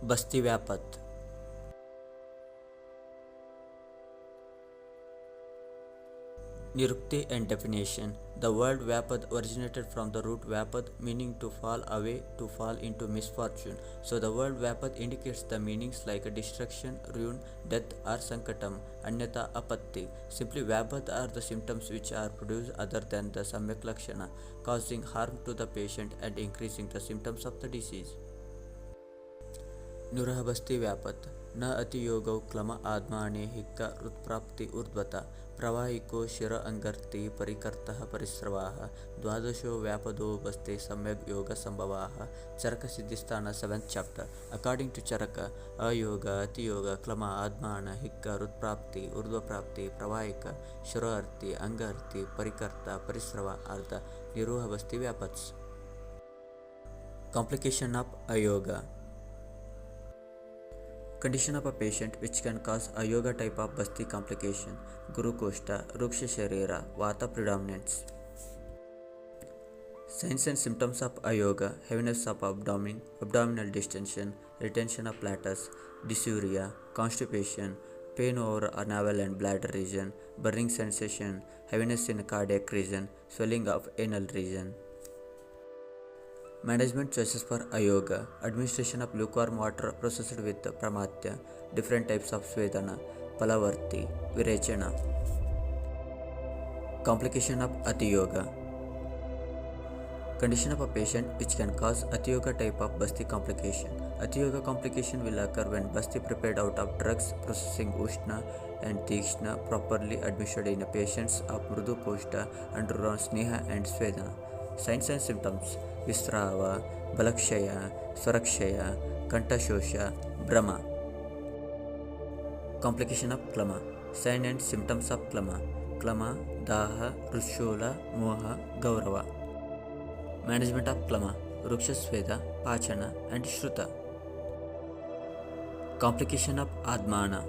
Basti Vyapath. Nirukti and definition. The word Vyapath originated from the root Vyapath, meaning to fall away, to fall into misfortune. So the word Vyapath indicates the meanings like destruction, ruin, death, or sankatam, anyata apatti. Simply Vyapath are the symptoms which are produced other than the samyak lakshana, causing harm to the patient and increasing the symptoms of the disease. नुरहबस्ति व्यापत न अतियोगौ क्लम आत्माने हिक्क उत्प्राप्ति ऊर्ध्वत प्रवाहिको शिर अंगर्ति परिकर्तः परिस्रवाः द्वादशो व्यापदो बस्ते सम्यक योग संभवाः चरक सिद्धिस्थान 7th chapter. According to Charaka, ayoga, atiyoga, klama, admana, hikka, rutprapti, urdhvaprapti, pravahika, shiraarti, angarti, parikarta, parisrava are the niruhabasti vyapats. Complication of ayoga. Condition of a patient which can cause a yoga type of Basti complication. Guru Koshta, Ruksha Sharira, Vata predominance. Signs and symptoms of ayoga: heaviness of abdomen, abdominal distension, retention of platters, dysuria, constipation, pain over navel and bladder region, burning sensation, heaviness in cardiac region, swelling of anal region. Management choices for ayoga: administration of lukewarm water processed with pramatya, different types of svedana, palavarti, virechana. Complication of atiyoga. Condition of a patient which can cause atiyoga type of Basti complication. Atiyoga complication will occur when Basti prepared out of drugs processing Ushna and Tikshna properly administered in a patients of Mrudu Koshta, underground Sneha and Svedana. Signs and symptoms: Visrava, Balakshaya, Swarakshaya, Kantashosha, Brahma. Complication of Klama. Sign and symptoms of Klama: Klama, Daha, Rushula, Moha, Gaurava. Management of Klama: Rukshasveda, Pachana and Shruta. Complication of Admana.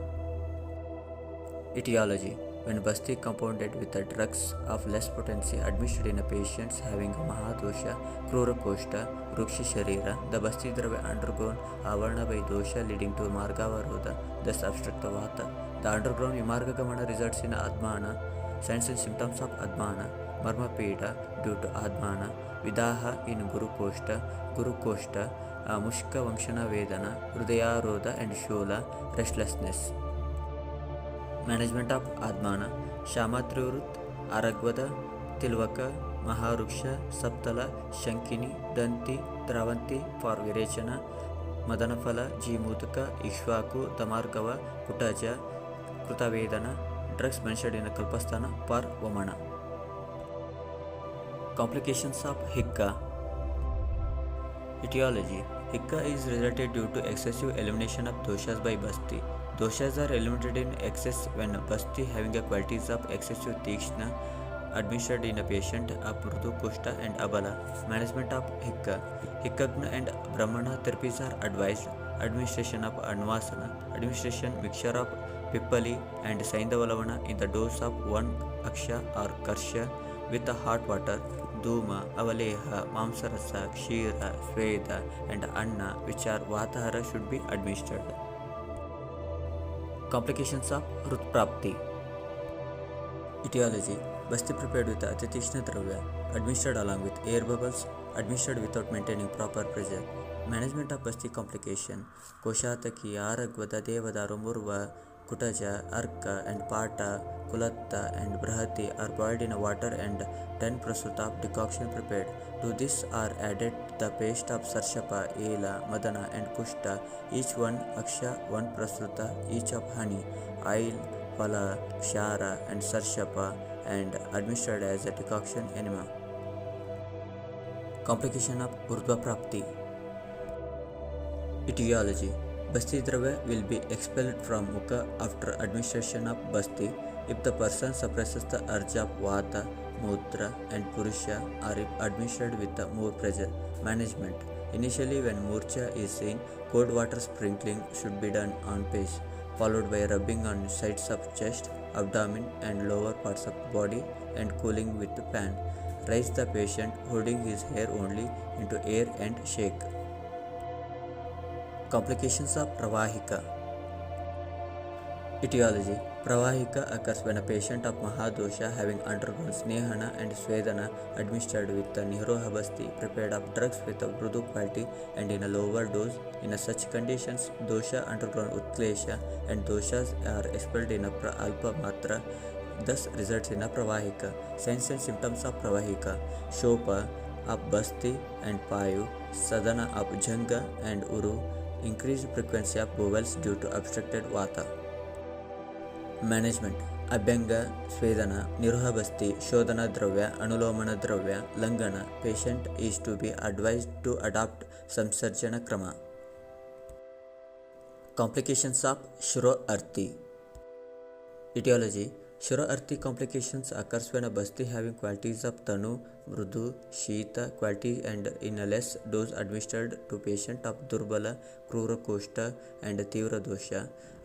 Etiology: when Basti compounded with the drugs of less potency administered in a patients having Mahadosha, Krura Koshta, Ruksha Sharira, the Basti Dravya undergone Avarna by dosha leading to Margavarodha, thus obstruct the Vata. The underground Vimarga Gamana results in Admana. Signs and symptoms of Admana: Marma Peda due to Admana, Vidaha in Guru Koshta, Mushka Vamshana Vedana, Hrudayarodha and Shola, restlessness. Management of Admana: Shamatrurut, Aragvada, Tilvaka, Maharuksha, Saptala, Shankini, Danti, Dravanti for Virechana, Madanafala, Jimutaka, Ishwaku, Tamargava, Kutaja, Krutavedana, drugs mentioned in the Kalpasthana for Vamana. Complications of Hikka. Etiology: Hikka is related due to excessive elimination of doshas by Basti. Doshas are eliminated in excess when Basti having the qualities of excessive Tikshna administered in a patient of Mrudu Kushta and Abala. Management of Hikka. Hikkagna and Brahmana therapies are advised. Administration of Anvasana. Administration mixture of Pippali and Saindavalavana in the dose of 1 Aksha or Karsha with the hot water. Duma, Avaleha, Mamsarasa, Kshira, Sveda and Anna which are Vatahara should be administered. Complications of Rutprapti. Etiology: Basti prepared with Atitishna Dravya, administered along with air bubbles, administered without maintaining proper pressure. Management of Basti complication: Koshataki, Aragvada, Devada, Romurva, Kutaja, Arka and Pata, Kulatta and Brahati are boiled in water and 10 prasuta of decoction prepared. To this are added the paste of Sarshapa, Ela, Madana and Kushta, each 1 Aksha, 1 prasuta, each of honey, oil, Phala, Kshara and Sarshapa and administered as a decoction enema. Complication of Urdhva Prapti. Etiology: Basti Dravya will be expelled from Mukha after administration of Basti if the person suppresses the urge of Vata, Mudra and Purusha or if administered with more pressure. Management: initially when Murcha is seen, cold water sprinkling should be done on face, followed by rubbing on sides of chest, abdomen and lower parts of body and cooling with the pan. Raise the patient holding his hair only into air and shake. Complications of Pravahika. Etiology. Pravahika occurs when a patient of Mahadosha having undergone Snehana and Svedana administered with the Niroha Basti prepared of drugs with a Mrudu quality and in a lower dose. In such conditions, dosha undergone Utklesha and doshas are expelled in a alpa matra, thus results in a Pravahika. Signs and symptoms of Pravahika. Shopa of Basti and Payu, Sadhana of Janga and Uru, increased frequency of bowels due to obstructed Vata. Management. ಅಭ್ಯಂಗ, swedana, ನಿರುಹಬಸ್ತಿ, ಶೋಧನ ದ್ರವ್ಯ, ಅನುಲೋಮನ ದ್ರವ್ಯ, ಲಂಘನ. Patient is to be advised to adopt ಸಂಸರ್ಜನ ಕ್ರಮ. Complications of Shro Arthi. Etiology. Shro Arthi complications occurs when a basti having qualities of Tanu, Mrudu, Shita quality and in a less dose administered to patient of Durbala, Krura Koshta and Tivra Dosha.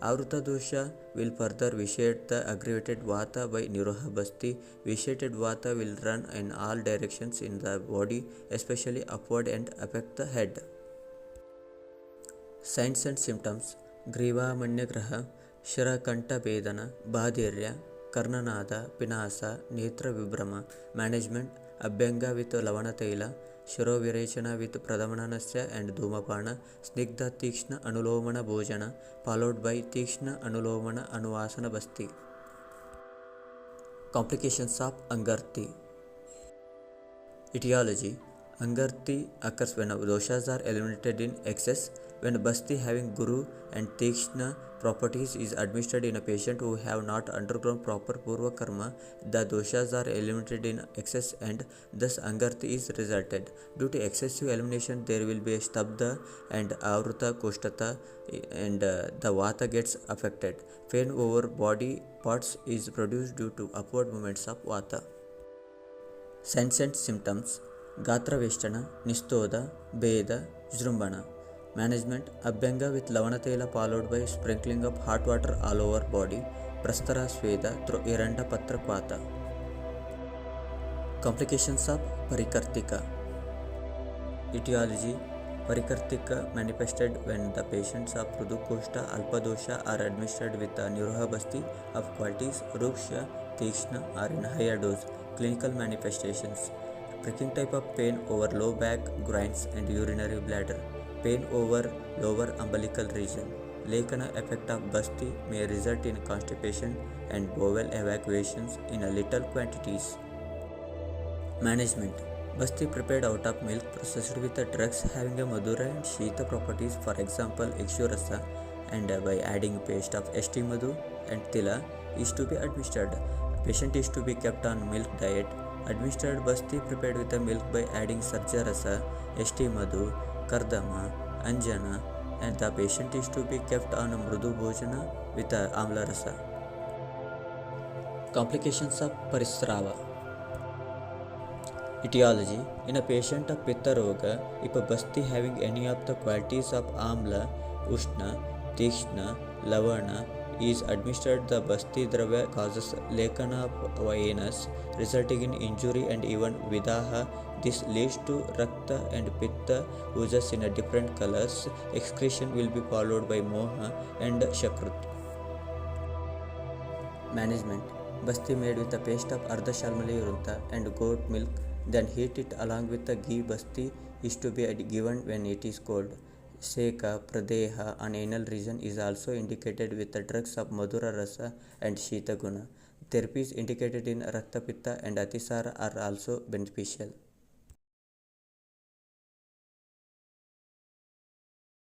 Avruta Dosha will further vitiate the aggravated Vata by Niroha Basti. Vitiated Vata will run in all directions in the body, especially upward, and affect the head. Signs and symptoms. Griva Manyagraha, Shirakanta Vedana, Bhadirya, Karnanada, Pinasa, Netra Vibrama. Management. Abhyanga with Lavana Taila, Shiro Virechana with Pradhamanasya and Dhumapana, Snigdha Tikshna Anulomana Bhojana, followed by Tikshna Anulomana Anuvasana Basti. Complications of Angarthi. Etiology. Angarthi occurs when doshas are eliminated in excess. When basti having guru and tikshna properties is administered in a patient who have not undergone proper purva karma, the doshas are eliminated in excess and thus angarthi is resulted. Due to excessive elimination, there will be a stabdha and avruta koshtata and the vata gets affected. Pain over body parts is produced due to upward movements of vata. Signs and symptoms. Gatra Veshtana, Nistoda, Beda, Jrumbana. Management. Abhyanga with Lavanatela followed by sprinkling of hot water all over body. Prastara Sveda through Iranda Patrakvata. Complications of Parikartika. Etiology. Parikartika manifested when the patients of Prudukoshta Alpadosha are administered with a Niroha Basti of qualities Ruksha, Tikshna are in higher dose. Clinical manifestations. Pricking type of pain over low back, groins and urinary bladder. Pain over lower umbilical region. Lekana effect of Basti may result in constipation and bowel evacuations in a little quantities. Management. Basti prepared out of milk processed with the drugs having a Madhura and Shita properties, for example Ikshurasa, and by adding paste of St Madhu and Tila is to be administered. Patient is to be kept on milk diet. Administered Basti prepared with the milk by adding Sarja Rasa, St Madhu, Kardama, Anjana, and the patient is to be kept on Mrudu Bhojana with Amla Rasa. Complications of Parisrava. Etiology. In a patient of Pitta Roga, if a Basti having any of the qualities of Amla, Ushna, Tikshna, Lavana is administered, the Basti Dravya causes Lekana of anus, resulting in injury and even Vidaha. This leads to Rakta and Pitta oozes in a different colors. Excretion will be followed by Moha and Shakrut. Management. Basti made with a paste of Ardha Shalmali Urunta and goat milk, then heat it along with the ghee. Basti is to be given when it is cold. Seka, Pradeha on anal region is also indicated with the drugs of Madhura Rasa and Shita Guna. Therapies indicated in Rakta Pitta and Atisara are also beneficial.